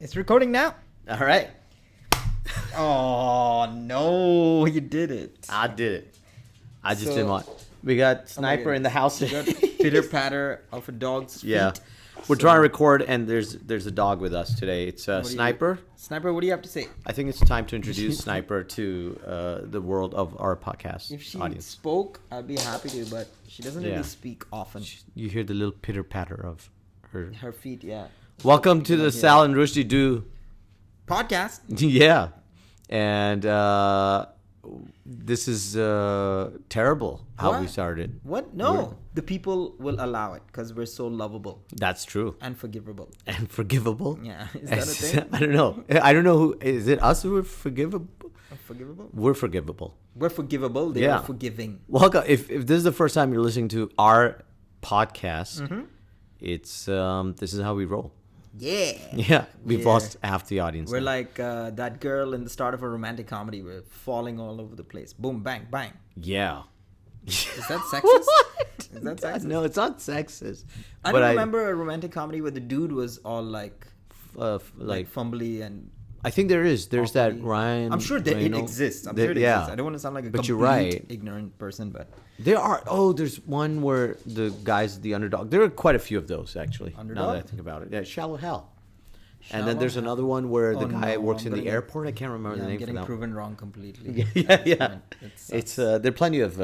It's recording now. All right. Oh, no. You did it. I did it. I just didn't want. We got Sniper in the house. Pitter patter of a dog's feet. Yeah. We're trying to record, and there's a dog with us today. It's Sniper. Sniper, what do you have to say? I think it's time to introduce Sniper to the world of our podcast If she audience. spoke, I'd be happy to, but she doesn't really Yeah. speak often. You hear the little pitter patter of her. Her feet, yeah. Welcome to the Yeah. Sal and Rushdi Do. Podcast. Yeah. And this is terrible how we What? started. What? No. The people will allow it because we're so lovable That's true. and forgivable. And forgivable. Yeah. Is that a thing? I don't know. I don't know who. Is it us who are forgivable? Forgivable? We're forgivable. We're forgivable. They Yeah. are forgiving. Welcome. If this is the first time you're listening to our podcast, Mm-hmm. it's this is how we roll. Yeah. Yeah, we've Yeah. lost half the audience. We're now. like that girl in the start of a romantic comedy. We're falling all over the place. Boom, bang, bang. Yeah. Is that sexist? What? Is that sexist? No, it's not sexist. I But don't remember a romantic comedy where the dude was all like like fumbly and. I think there is. There's that awkwardly. Ryan. I'm sure that it Reynolds. exists. I'm There- sure it yeah. exists. I don't want to sound like a But complete you're right. ignorant person, but There are. Oh, there's one where the guy's the underdog. There are quite a few of those actually. Now Underdog? that I think about it, yeah, Shallow Hell. And Shallow then there's Hell. another one where the Oh, guy no, works I'm in the gonna get- airport. I can't remember yeah, the I'm name for getting that. proven wrong completely. Yeah. It It's sucks. there are plenty of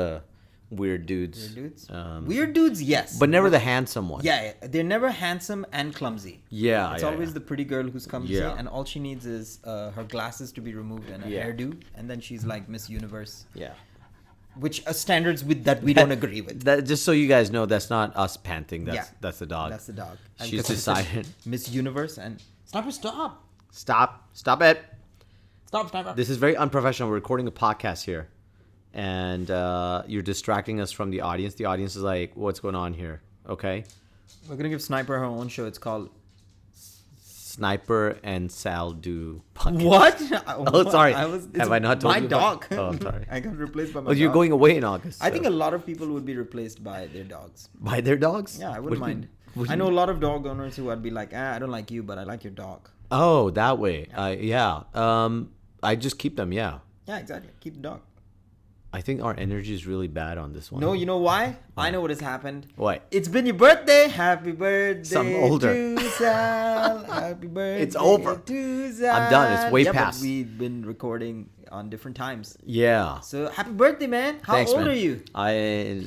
weird dudes. Weird dudes. Um, Weird dudes, yes, but never the handsome one. Yeah, they're never handsome and clumsy. Yeah. It's always the pretty girl who's clumsy, Yeah. and all she needs is her glasses to be removed and a Yeah. hairdo, and then she's like Miss Universe, Yeah. which are standards with that we don't agree with. That just so you guys know, that's not us panting. That's Yeah. that's the dog. That's the dog. And She's because it says decided. Miss Universe and Sniper, stop, Stop it. stop, Sniper. This is very unprofessional. We're recording a podcast here, and you're distracting us from the audience. The audience is like, "What's going on here?" Okay, We're gonna give Sniper her own show. It's called Sniper and Sal do podcast. What? Oh, sorry. It's Have I not told my you about- dog? Oh, I'm sorry. I got replaced by my Oh, you're dog. going away in August. I think a so- lot of people would be replaced by their dogs. by their dogs. Yeah, I What wouldn't do you mind. mean? What do I you know a mean? lot of dog owners who I'd be like, I don't like you, but I like your dog. Oh, that way. Yeah. I just keep them. Yeah. Yeah, exactly. Keep the dog. I think our energy is really bad on this one. No, you know why? I know what has happened. What? It's been your birthday. Happy birthday Some older. to Sal. Happy birthday It's over. to Sal. I'm done. It's way yeah, past. But we've been recording on different times. Yeah. So happy birthday, man. How Thanks, old man. are you? I.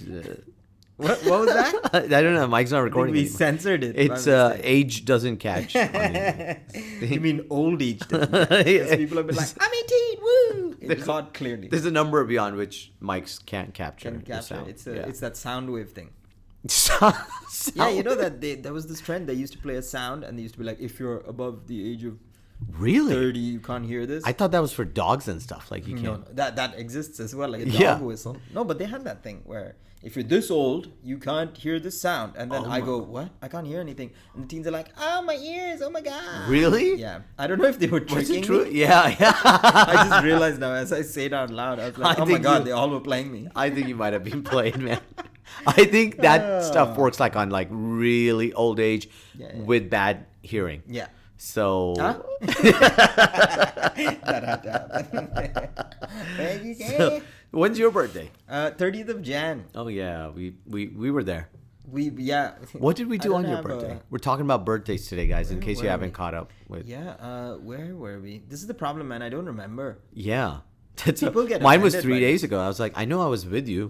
What was that? I don't know. Mike's not I think recording. we anymore. censored it. It's by mistake. age doesn't catch. You mean old age? Doesn't it? 'Cause people have been like, I'm 18, woo! It's caught clearly. There's a number beyond which mics can't capture. Can the capture. sound. It's that sound wave thing. Sound. Yeah, you know that there was this trend. They used to play a sound, and they used to be like, if you're above the age of Really? 30, you can't hear this. I thought that was for dogs and stuff. Like you No, can't. that exists as well, like a dog Yeah. whistle. No, but they had that thing where if you're this old, you can't hear this sound, and then Oh I my- go, what? I can't hear anything, and the teens are like, oh my ears, oh my god. Really? Yeah, I don't know if they were Was tricking it true? me. Yeah, yeah. I just realized now as I say it out loud, I was like, I oh my think god, you- they all were playing me. I think you might have been played, man. I think that stuff works like on like really old age Yeah. with bad hearing. Yeah. So. Huh? That had to happen. Thank you, So, when's your birthday? 30th of Jan. Oh yeah, we were there. Yeah. What did we I do don't on your have birthday? a- We're talking about birthdays today, guys. In Where case you were haven't we? caught up with. Yeah. Where were we? This is the problem, man. I don't remember. Yeah. That's People get mine was offended 3 by days ago. I was like, I know I was with you.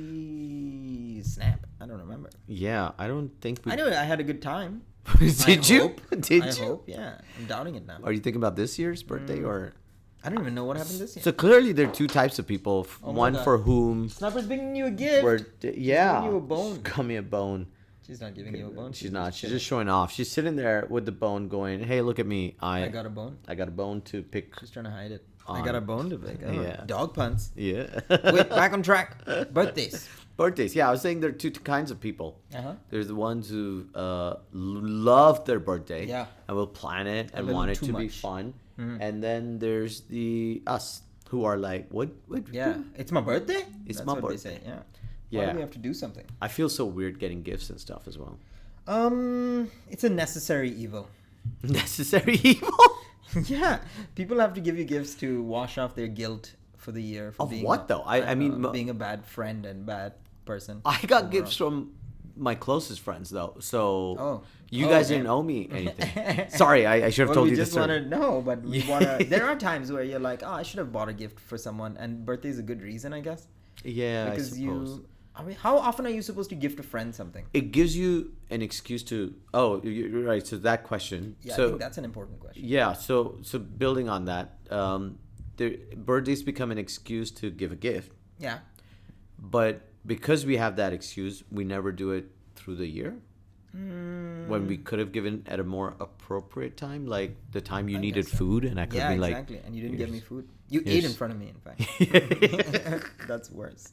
I snap. I don't remember. Yeah, I don't think we. I know I had a good time. Did I you? hope. Did I you? hope. Yeah. I'm doubting it now. Are you thinking about this year's birthday or? I don't even know what happened this year. So clearly, there are two types of people. Oh my One God. for whom. Sniper's bringing you a gift. Yeah. giving you a bone. Got me a bone. She's not giving you a bone. She's not. She's just showing off. She's sitting there with the bone, going, "Hey, look at me! I got a bone. I got a bone to pick." She's trying to hide it. I On. got a bone to pick. Oh, Yeah. Dog puns. Yeah. Wait, back on track. Birthdays. Birthdays. Yeah, I was saying there are two kinds of people. Uh-huh. There's the ones who love their birthday Yeah. and will plan it and little want it too to be much. fun. Mhm. And then there's the us who are like, what? Yeah. It's my birthday? It's That's my what birthday. They say. Yeah. Why Yeah. do we have to do something? I feel so weird getting gifts and stuff as well. It's a necessary evil. Necessary evil? Yeah, people have to give you gifts to wash off their guilt for the year. For Of being what, though? I mean, being a bad friend and bad person. I got overall. gifts from my closest friends, though. So you Oh, guys okay. didn't owe me anything. Sorry, I should have Well, told we you just this. want to know, but we want to. There are times where you're like, oh, I should have bought a gift for someone, and birthday is a good reason, I guess. Yeah, Because I suppose. I mean, how often are you supposed to gift a friend something? It gives you an excuse to. Oh, you're right. So that question. Yeah, so I think that's an important question. yeah. So building on that, birthdays become an excuse to give a gift, Yeah. but because we have that excuse, we never do it through the year. When we could have given at a more appropriate time, like the time you needed guess so. food, and I could Yeah, have been exactly. And you didn't get me "Here's- food. You here's- ate in front of me, in fact. That's worse.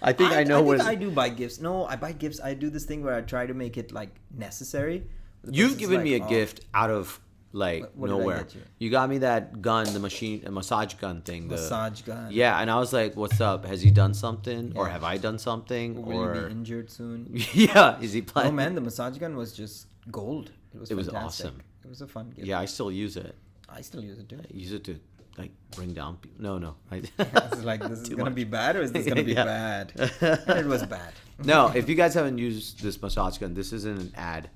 I think I know I when think I do buy gifts. No, I buy gifts. I do this thing where I try to make it like necessary. The you've person's given like, me a "Oh, gift out of like What did I nowhere. get you? You got me that gun, the massage gun thing. massage gun. Yeah, and I was like, "What's up? Has he done something, or Yeah. have I done something, Will you or be injured soon? yeah, is he Oh playing?" man, the massage gun was just gold. It was It was fantastic. awesome. It was a fun gift. Yeah, I still use it. I still use it too. I use it to like bring down people. No, right? It's like, this is Too gonna much. be bad, or is this gonna be Yeah. bad? And it was bad. No, if you guys haven't used this massage gun, this isn't an ad.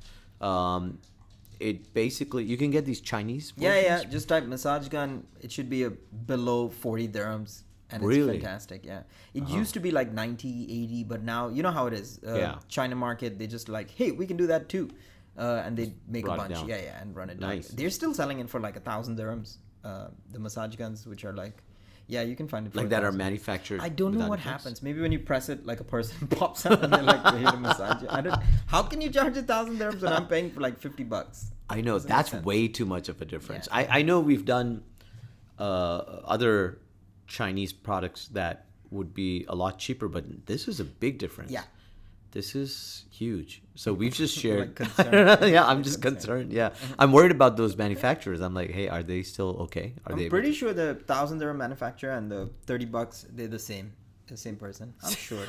It basically, you can get these Chinese Yeah, versions. yeah. Just type massage gun. It should be below 40 dirhams. And Really? it's fantastic, yeah. It used to be like 90, 80, but now, you know how it is. Yeah. China market, they just like, hey, we can do that too. And they make Brought a it bunch. down. Yeah, yeah, and run it Nice. down. They're still selling it for like 1,000 dirhams. The massage guns, which are like, yeah, you can find it for Like that are 1,000. manufactured. I don't know without what defects. happens. Maybe when you press it, like a person pops out and they're like ready to massage you. I don't. How can you charge 1,000 dirhams when I'm paying for like $50? I know Doesn't make that's sense. way too much of a difference. Yeah. I know we've done other Chinese products that would be a lot cheaper, but this is a big difference. Yeah. This is huge. So we've just shared. concerned. Yeah, I'm just concerned. Yeah, I'm worried about those manufacturers. I'm like, hey, are they still okay? Are they I'm able pretty to- sure the 1,000 dirham manufacturer and the $30, they're the same person. I'm sure.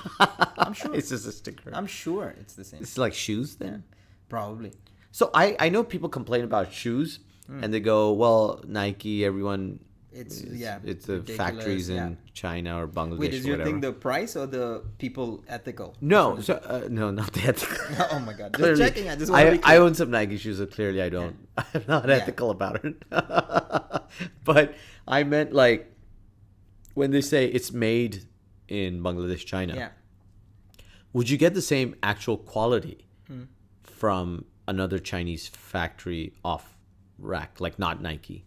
I'm sure. It's just a sticker. I'm sure it's the same. It's like shoes then. Yeah, probably. So I know people complain about shoes, and they go, well, Nike, everyone. It's It's the ridiculous, factories in yeah. China or Bangladesh. Wait, is or your whatever. thing the price or the people ethical? No, so, no, not the ethical. Oh my god! Just Clearly, checking. I just want to be I clear. own some Nike shoes, so clearly I don't. I'm not Yeah. ethical about it. But I meant like when they say it's made in Bangladesh, China. Yeah. Would you get the same actual quality from another Chinese factory off rack, like not Nike?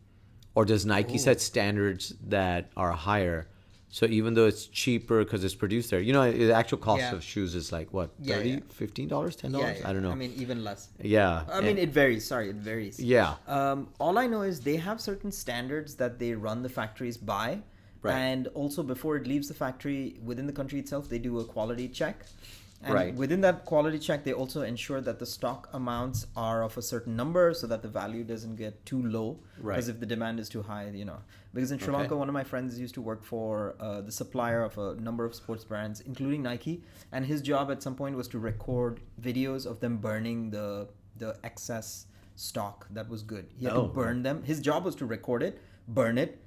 Or does Nike set standards that are higher? So even though it's cheaper because it's produced there, you know, the actual cost Yeah. of shoes is like what, Yeah, $30, yeah. $15, $10? Yeah, yeah. I don't know. I mean, even less. Yeah. I mean, it varies. Sorry, it varies. Yeah. All I know is they have certain standards that they run the factories by. Right. And also, before it leaves the factory within the country itself, they do a quality check. And Right. within that quality check, they also ensure that the stock amounts are of a certain number so that the value doesn't get too low. Right. Because if the demand is too high, you know. Because in Sri Okay. Lanka, one of my friends used to work for the supplier of a number of sports brands, including Nike. And his job at some point was to record videos of them burning the excess stock that was good. He had Oh. to burn them. His job was to record it, burn it,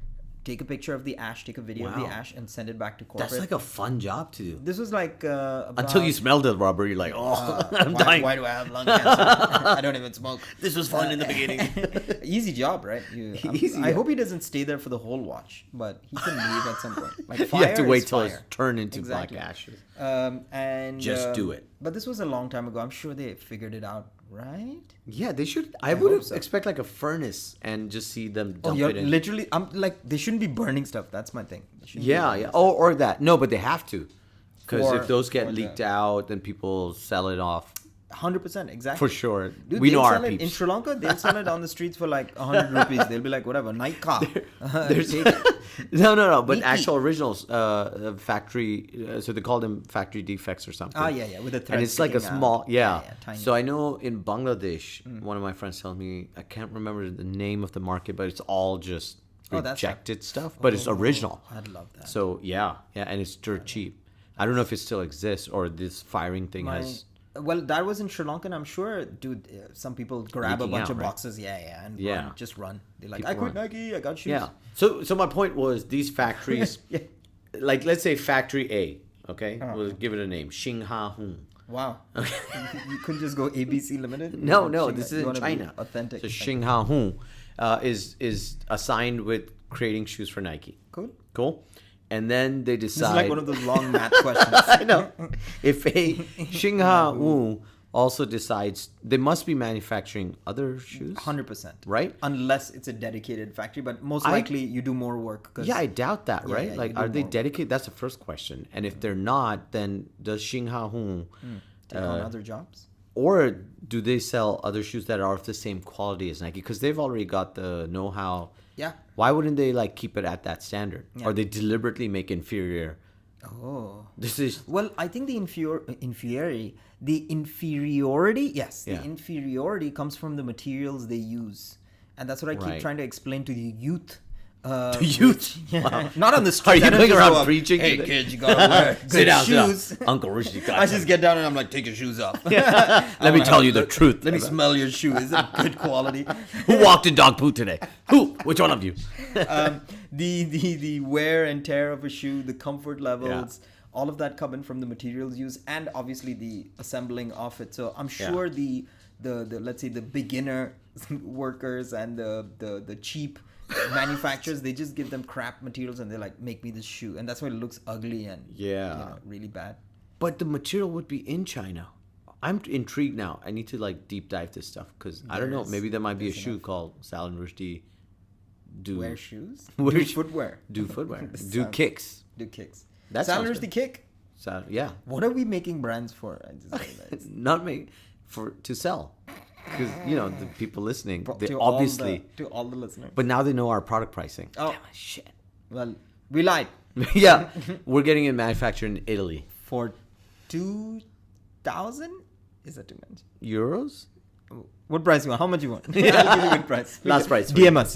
take a picture of the ash, take a video of the Wow. ash, and send it back to corporate. That's like a fun job to do. This was like Until you smell the rubber, you're like, oh, I'm dying. Why do I have lung cancer? I don't even smoke. This was fun in the beginning. Easy job, right? Easy, I yeah. hope he doesn't stay there for the whole watch, but he can leave at some point. Like You fire have to wait is till fire. it's turned into Exactly. black ashes. And Just do it. But this was a long time ago. I'm sure they figured it out, right? Yeah, they should. I hope would so. expect like a furnace and just see them Oh, dump you're it in. literally. I'm like, they shouldn't be burning stuff. That's my thing. They shouldn't be Yeah, burning yeah. stuff. Or that. No, but they have to. Because For- if those get for leaked the- out, then people sell it off 100%, exactly. for sure. Dude, We they'll know our sell it peeps. in Sri Lanka. They'll sell it on the streets for like 100 rupees. They'll be like, whatever, night car. There's Take it. no, but Neat. actual originals, factory. So they call them factory defects or something. Yeah, with the thread And it's like a sticking out. small, yeah. tiny. So I know in Bangladesh, one of my friends told me, I can't remember the name of the market, but it's all just Oh, that's rejected stuff, but it's original. I'd love that. So yeah, and it's dirt cheap. I don't know if it still exists or this firing thing has Well, that was in Sri Lanka, and I'm sure, dude, some people grab a Leaking bunch out, of right? boxes, and Yeah. run, just run. They're like, People I quit run. Nike, I got shoes. Yeah. So my point was these factories, Yeah. like let's say factory A, okay? Uh-huh. We'll give it a name, Xingha Hun. Wow. You couldn't just go ABC Limited? You No, want no, Shanghai- this is you in wanna be China. Authentic. So Xingha Hun is assigned with creating shoes for Nike. Cool. Cool. And then they This decide. is like one of those long math questions. I know. If a Xingha Wu also decides they must be manufacturing other shoes, 100%. right? Unless it's a dedicated factory, but most I- likely you do more work. Yeah, I doubt that, Yeah, right? yeah, like, you do are they more. dedicated? That's the first question. And if they're not, then does Xingha Hu, Take on other jobs. or do they sell other shoes that are of the same quality as Nike? Because they've already got the know-how. Yeah. Why wouldn't they like keep it at that standard? Yeah. Or they deliberately make inferior? Oh. This is Well, I think the inferiority, yes, Yeah. the inferiority comes from the materials they use, and that's what I keep Right. trying to explain to the youth. To youth? Yeah. Wow. Not on the Are street. you I don't going just around go up, preaching? Hey to the- kids, you gotta wear good sit down, shoes. sit down. Uncle Rushdi got I some. just get down and I'm like, take your shoes off. Let me tell you the truth. Let me smell your shoe. Is it good quality? Who walked in dog poo today? Who? Which one of you? The wear and tear of a shoe, the comfort levels, all of that come in from the materials used, and obviously the assembling of it. So I'm sure the let's say the beginner workers and the cheap manufacturers, they just give them crap materials and they're like, make me this shoe, and that's why it looks ugly and really bad. But the material would be in China. I'm intrigued now. I need to like deep dive this stuff because I don't know. There's- Maybe there might be a there's shoe enough. called Sal and Rushdi do Wear shoes, Wear do sh- footwear, do footwear, This do sounds- kicks. do kicks. That sounds Salers good. the kick. So yeah, What are we making brands for? I just realized. not make for to sell because the people listening they To obviously. to all the listeners. But now they know our product pricing. Oh. Damn it, shit. Well, we lied. Yeah, we're getting it manufactured in Italy. For 2,000? Is that too much? Euros? What price you want? How much you want? I'll give you a good price. Last price. DM us.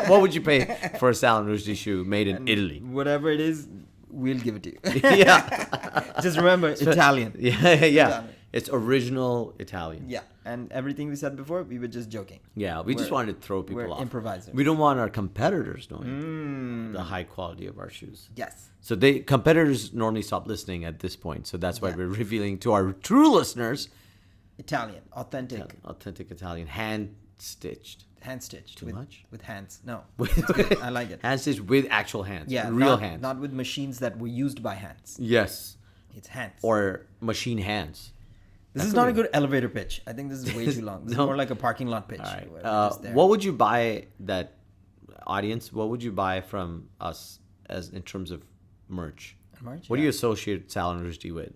What would you pay for a Sal and Rushdi shoe made in Italy? Whatever it is, we'll give it to you. Yeah. Just remember, Italian. Yeah. Italian. It's original Italian. Yeah. And everything we said before, we were just joking. Yeah, we just We're- wanted to throw people we're off. improvisers. We don't want our competitors knowing the high quality of our shoes. Yes. So competitors normally stop listening at this point. So that's why Yeah. we're revealing to our true listeners Italian. Authentic. authentic Italian hand stitched. Hand stitched. Too much? With hands. No. It's good. I like it. Hand stitched with actual hands. Yeah. Real not, hands. Not with machines that were used by hands. Yes. It's hands. Or machine hands. This That is could not a be- good elevator pitch. I think this is way too long. This No. is more like a parking lot pitch. All right. where we're just there. What would you buy that audience? What would you buy from us as in terms of merch? Merch? What do Yeah. you associate Sal and Rushdi with?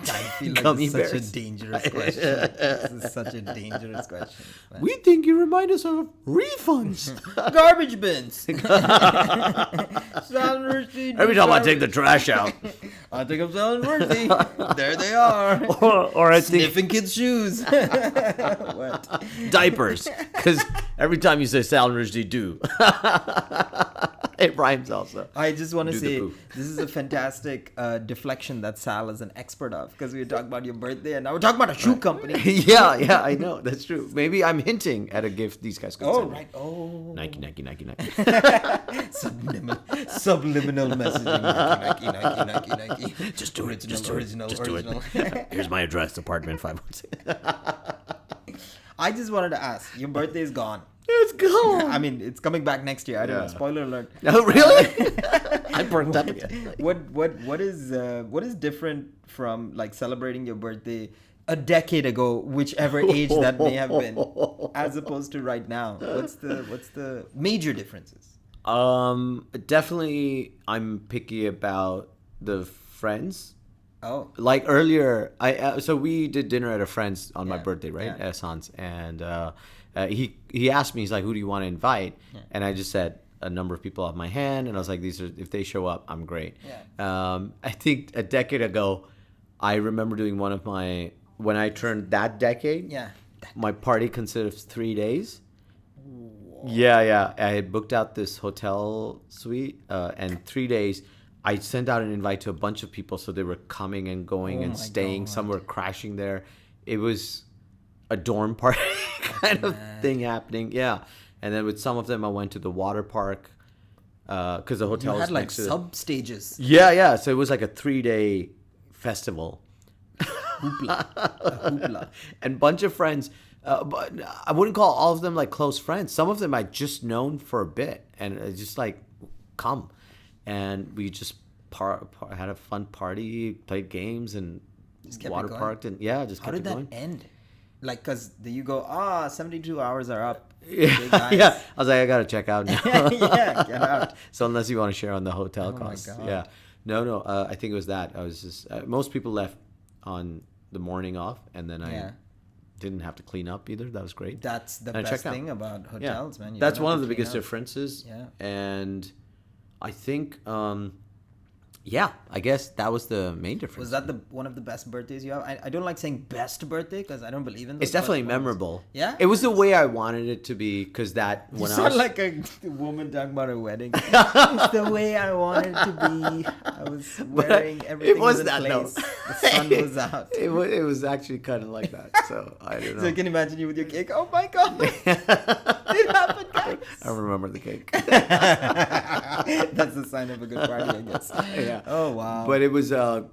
I feel like Gummy this is such bears. a dangerous question. This is such a dangerous question. man. We think you remind us of refunds. Garbage bins. Every time I take the trash out, I think I'm selling Worthy. There they are. or I think Sniffing kids' shoes. What? diapers, because every time you say Sal and Rushdi do, it rhymes also. I just want to Do the say poo. this is a fantastic deflection that Sal is an expert of, because we were talking about your birthday and now we're talking about a shoe company. yeah, I know that's true. Maybe I'm hinting at a gift these guys could Oh, send me. right. Oh. Nike. Subliminal messaging. Nike. Just do it. Original, Just do it. original, Just do original. it. Here's my address, apartment 516. I just wanted to ask, your birthday is gone. It's gone. I mean, it's coming back next year. I don't know. Yeah. Spoiler alert. Oh, really? I burned up again. What is different from like celebrating your birthday a decade ago, whichever age that may have been, as opposed to right now? What's the major differences? Definitely, I'm picky about the friends. Oh, Like earlier, so we did dinner at a friend's on my Yeah, birthday, right? yeah. At Sans, and he asked me, he's like, "Who do you want to invite?" Yeah. And I just said a number of people off my hand, and I was like, "These are if they show up, I'm great." Yeah. I think a decade ago, I remember doing one of my when I turned that decade. yeah. My party consisted of 3 days. Yeah. I had booked out this hotel suite, and 3 days I sent out an invite to a bunch of people, so they were coming and going Oh and my staying. God. Some were crashing there. It was a dorm party kind of thing happening. Yeah. And then with some of them, I went to the water park because the You hotel was had like next to sub stages. Yeah. So it was like a 3-day festival. Hoopla. A hoopla. And bunch of friends. But I wouldn't call all of them like close friends. Some of them I just known for a bit, and just like come, and we just had a fun party, played games, and Just kept it water going? parked, and yeah, just How kept did it that going. end? Like, because you go, 72 hours are up. Yeah, Okay, guys. yeah. I was like, I gotta check out now. Yeah, get out. So unless you want to share on the hotel Oh my costs, God. yeah. No. I think it was that. I was just most people left on the morning off, and then Yeah. I didn't have to clean up either. That was great. That's the And I best checked out. thing about Yeah, hotels, man. You that's don't one have of to the clean biggest up. differences. Yeah. And I think, yeah, I guess that was the main difference. Was that one of the best birthdays you have? I don't like saying best birthday because I don't believe in those. It's definitely but one of those- memorable. Yeah? It was the way I wanted it to be, because that You when I sound was like a woman talking about a wedding. It's the way I wanted it to be. I was But wearing everything was was in that place. though. The sun was out. it was actually kind of like that. So I don't know. So I can imagine you with your cake. Oh my god! It happened, guys. I remember the cake. That's the sign of a good party, I guess. Yeah. Oh wow. But it was I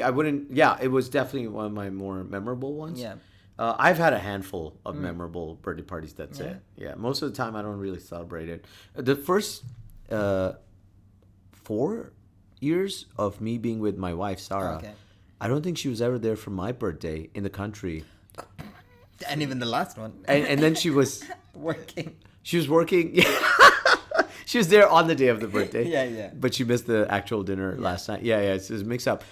wouldn't. Yeah, it was definitely one of my more memorable ones. Yeah. I've had a handful of memorable birthday parties. That's Yeah. it. Yeah, most of the time I don't really celebrate it. The first 4 years of me being with my wife Sarah, Okay. I don't think she was ever there for my birthday in the country. And even the last one. And then she was Working. she was working. She was there on the day of the birthday. Yeah. But she missed the actual dinner last night. Yeah. It's a mix up.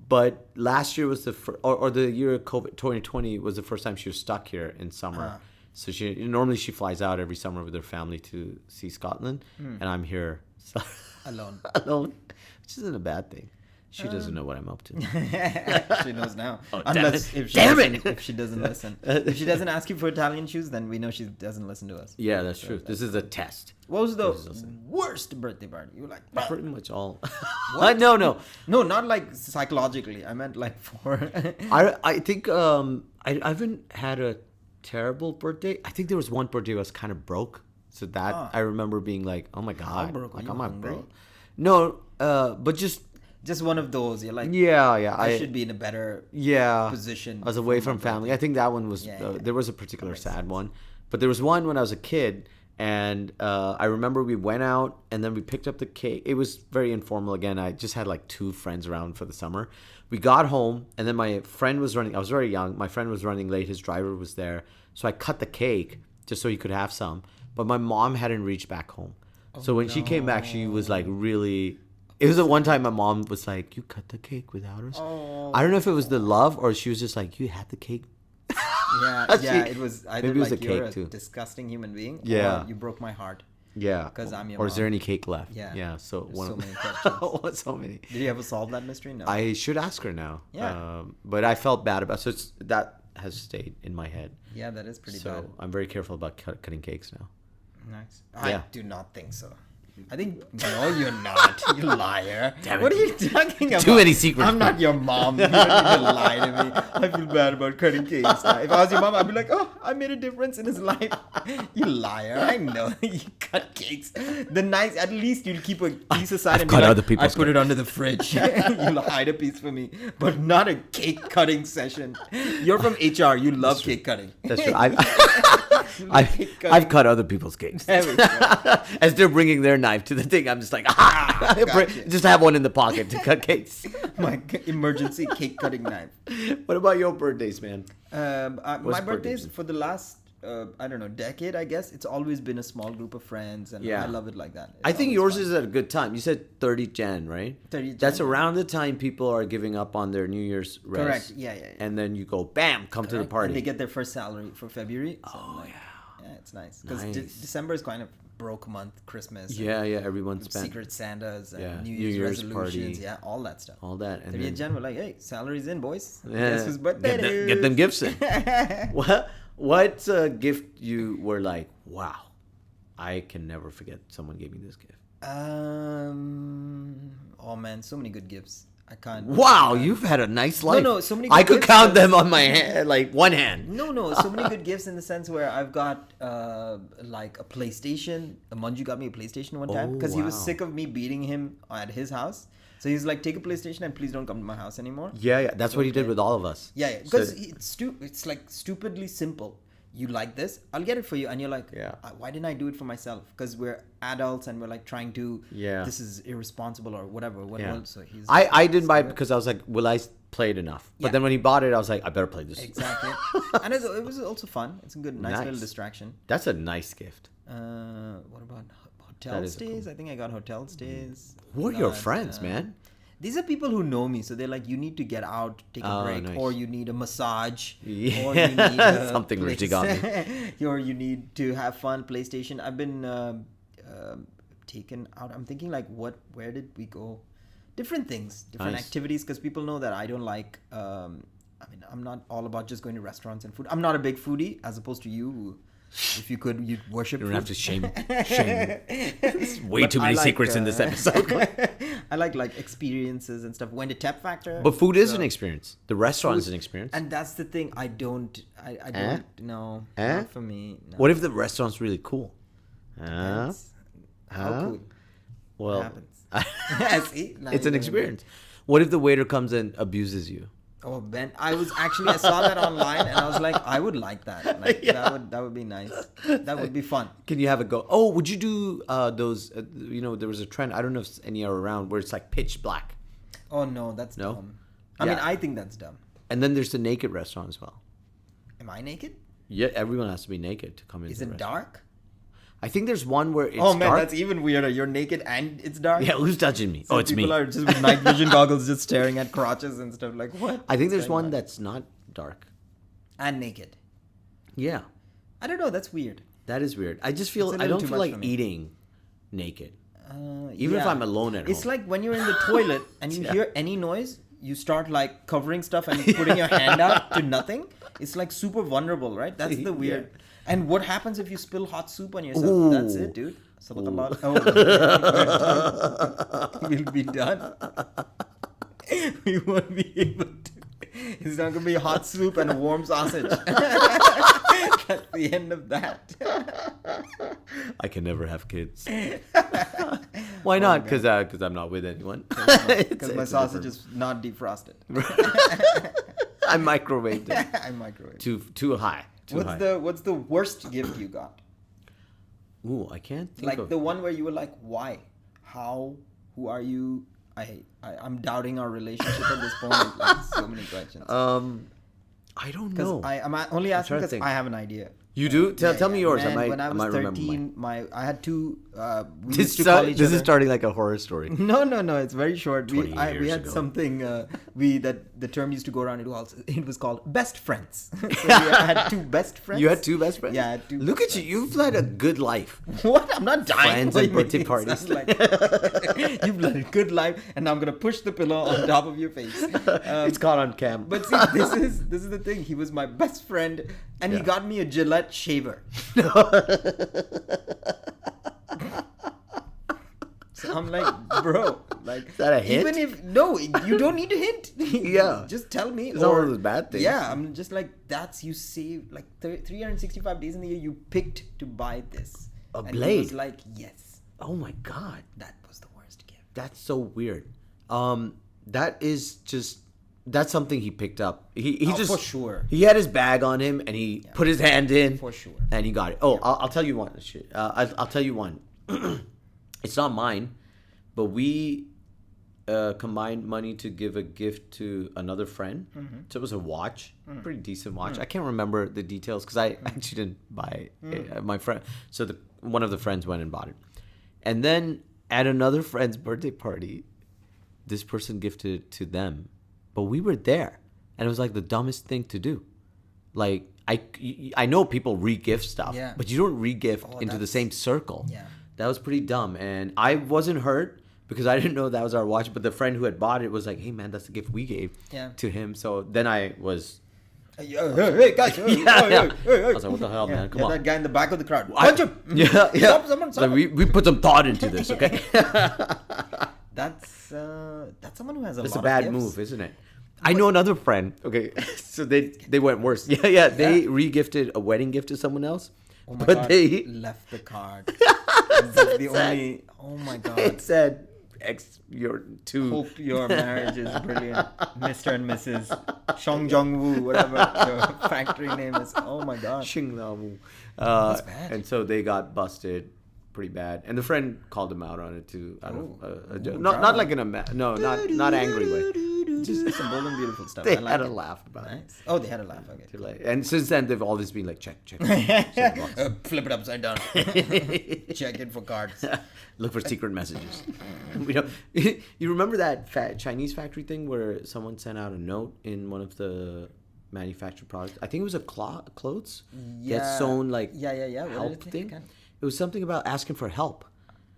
But last year was the first, or the year of COVID 2020 was the first time she was stuck here in summer. So normally she flies out every summer with her family to see Scotland, and I'm here Alone. alone, which isn't a bad thing. She doesn't know what I'm up to. She knows now. Oh, Unless damn it. if she Damn doesn't, it. if she doesn't listen. If she doesn't ask you for Italian shoes, then we know she doesn't listen to us. Yeah, that's true. This is a test. What was the This is also- worst birthday party? You were like, Pretty much all. What? No. no, not like psychologically. I meant like for. I think I haven't had a terrible birthday. I think there was one birthday I was kind of broke, so that I remember being like, oh my god, broke? Were like you I'm not hungry? broke. No, but just Just one of those. You're like, yeah. I should be in a better yeah position. I was away for my from family. I think that one was Yeah, yeah. there was a particular sad one, but there was one when I was a kid, and I remember we went out and then we picked up the cake. It was very informal again. I just had like 2 friends around for the summer. We got home and then my friend was running. I was very young. My friend was running late. His driver was there, so I cut the cake just so he could have some. But my mom hadn't reached back home, so when she came back, she was like really. It was the one time my mom was like, "You cut the cake without us." Oh. I don't know if it was the love or she was just like, "You had the cake." Yeah. It was either Maybe it was like the you're cake, a too. disgusting human being, Yeah. or you broke my heart. Yeah. 'Cause I'm your Or is there mom. any cake left? Yeah. So There's one so of many questions. so many. Did you ever solve that mystery? No. I should ask her now. Yeah. But I felt bad about so that has stayed in my head. Yeah, that is pretty So bad. I'm very careful about cutting cakes now. Nice. Yeah. I do not think so. I think no, you're not. You liar. Damn it. What are you talking about? Too many secrets. I'm not your mom. You don't need to lie to me. I feel bad about cutting cakes. If I was your mom, I'd be like, oh, I made a difference in his life. You liar. I know you cut cakes. At least you'll keep a piece aside and be cut like, other people's I put it under the fridge. You'll hide a piece for me. But not a cake cutting session. You're from HR. You love cake cutting. That's true. Cake cutting. I've cut other people's cakes. There we go. As they're bringing their knife to the thing, I'm just like, Gotcha. just have one in the pocket to cut cakes. My emergency cake cutting knife. What about your birthdays, man? My What's birthdays birthdays? for the last I don't know decade, I guess. It's always been a small group of friends, and Yeah. I love it like that. It's I think always yours fun. is at a good time. You said 30 Jan, right? 30 That's Jan. around the time people are giving up on their New Year's rest. Correct. Yeah. And then you go, bam, come to the Correct. party. And they get their first salary for February. So yeah, it's nice because Nice. December is kind of broke month. Christmas. yeah, everyone's and spent Secret Santas and Yeah, New New Year's Year's resolutions. party. Yeah, all that stuff. all that. And 30th then, Jan, we're like, hey, salary's in, boys. yeah, Guess whose birthday get them it gifts in. is? What gift you were like, wow, I can never forget someone gave me this gift? Oh man, so many good gifts. I can't. Wow, you've had a nice life. no, so many I good could gifts, count but- them on my hand, like one hand. No, so many good gifts in the sense where I've got like a PlayStation. Manju got me a PlayStation one time Oh, because he was wow. sick of me beating him at his house. So he's like, take a PlayStation and please don't come to my house anymore. Yeah, that's what he did Okay. with all of us. Yeah, because it's like stupidly simple. You like this, I'll get it for you, and you're like, Yeah. why didn't I do it for myself? Because we're adults and we're like trying to. Yeah. This is irresponsible or whatever. Yeah. So he's. I didn't buy it because I was like, will I play it enough? But Yeah. then when he bought it, I was like, I better play this. Exactly, and it was also fun. It's a good, nice little Nice. distraction. That's a nice gift. What about hotel That is stays? I think I got hotel stays. Who are your Got, friends, man? These are people who know me, so they're like, you need to get out, take a Oh, break, nice. or you need a massage, Yeah. or you need Something Rushdi got or you need to have fun. PlayStation. I've been taken out. I'm thinking like, where did we go? Different things, different Nice. activities, because people know that I don't like. I mean, I'm not all about just going to restaurants and food. I'm not a big foodie, as opposed to you. Who, if you could, you'd worship. You don't have to food. shame. Way But too I many like, secrets in this episode. I like experiences and stuff. Went to Tep Factor. But food is so- an experience. The restaurant is an experience. And that's the thing. I don't know. Eh? Not for me. No. What if the restaurant's really cool? That's- How Huh? cool. Well, Happens. See? Now it's you an know. experience. What if the waiter comes and abuses you? Oh, Ben, I saw that online and I was like, I would like that. Like, Yeah. that would be nice. That would be fun. Can you have it go? Oh, would you do those? There was a trend. I don't know if any are around where it's like pitch black, Oh no, that's No? dumb. I mean, Yeah. I think that's dumb. and then there's the naked restaurant as well. Am I naked? Yeah, everyone has to be naked to come into Is the it restaurant. dark? I think there's one where it's Oh man, dark. that's even weirder. You're naked and it's dark. Yeah, who's judging me? So Oh, it's me. people are just with night vision goggles, just staring at crotches and stuff. Like what? I think What's there's going one on? that's not dark. and naked. Yeah, I don't know. That's weird. that is weird. I just feel It's a I little don't too feel much like for me. eating naked. Even Even if I'm alone at It's home. like when you're in the toilet and you Yeah. hear any noise, you start like covering stuff and putting your hand out to nothing. It's like super vulnerable, right? That's the weird. Yeah. And what happens if you spill hot soup on yourself? Ooh. That's it, dude. Sabaqallah. Oh, we'll be done. We won't be able to. It's not gonna be hot soup and a warm sausage. That's the end of that. I can never have kids. Why not? Because I'm not with anyone. Because my sausage is not defrosted. I microwaved it. I microwave. Too high. Too high. What's the worst gift you got? Ooh, I can't think Like of. the one where you were like, why, how, who are you? I'm doubting our relationship at this point. Like so many questions. I don't Because know. I'm only asking trying to because think. I have an idea. You do? Tell Yeah, me yeah. yours. Man, I when I was might remember 13, mine. I had two. We This, used to call each this other. is starting like a horror story. No, it's very short. 20 We years had ago. something that the term used to go around. It was called best friends. So I had two best friends. You had two best friends? Yeah, I had two. Look best at you. You've led a good life. friends. What? I'm not dying. Friends Why and you making birthday it parties. sound Like, you've led a good life, and I'm gonna push the pillow on top of your face. It's caught on cam. But see, this is the thing. He was my best friend, and he Yeah. got me a Gillette shaver. So I'm like, bro, like, Is that a hint? even if no, you don't need to hint. Yeah. just tell me. It's not one of those bad things. Yeah, I'm just like, that's you saved like 365 days in the year. You picked to buy this. A And blade. He was like, yes, Oh my god. that was the worst gift. That's so weird. That is just that's something he picked up. He Oh, just for sure. He had his bag on him and he put his hand in For sure. and he got it. Oh, I'll tell you one. Shit. I'll tell you one. It's not mine, but we combined money to give a gift to another friend. So it was a watch, pretty decent watch. I can't remember the details because I actually didn't buy it. My friend. So one of the friends went and bought it, and then at another friend's birthday party, this person gifted it to them, but we were there, and it was like the dumbest thing to do. Like I know people re-gift stuff, Yeah. but you don't re-gift into the that's- same circle. Yeah. That was pretty dumb, and I wasn't hurt because I didn't know that was our watch. But the friend who had bought it was like, "Hey, man, that's the gift we gave Yeah. to him." So then I was Hey, guys. I was like, what the hell, man? Come on. That guy in the back of the crowd. Punch him. Yeah. Stop someone. So we put some thought into this, okay? That's someone who has a That's lot a bad of gifts. move, isn't it? I know another friend. Okay, so they went worse. Yeah. They re-gifted a wedding gift to someone else, Oh my but God. they left the card. That's the only. Oh my God. it said you're too. Hope your marriage is brilliant, Mr. and Mrs. Shong Jong Woo, whatever your factory name is. Oh my God. Xing Lao Wu. That's bad. And so they got busted pretty bad, and the friend called him out on it too. Not like in a not angry way. Just some bold and beautiful stuff. They I like had a it. laugh about it. Nice. Oh, they had a laugh. Okay. They're like- and since then they've always been like check. Flip it upside down. Check it for cards. Look for secret messages. You remember that Chinese factory thing where someone sent out a note in one of the manufactured products? I think it was a clothes that sewn like Yeah. help What did thing. it It was something about asking for help.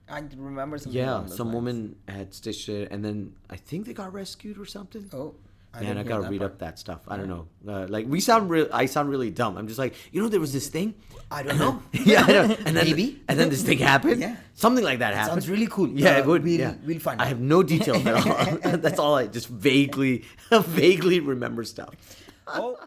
I remember something. Yeah, along those some lines. woman had stitched it, and then I think they got rescued or something. Oh, Man, didn't I hear gotta that read part. up that stuff. I don't know. I sound really dumb. I'm just like, there was this thing. I don't know. Yeah, I know. And then Maybe. and then this thing happened. Yeah. Something like that happened. Sounds really cool. Yeah, it would. We'll find I out. have no details at all. That's all I just vaguely remember stuff. Oh.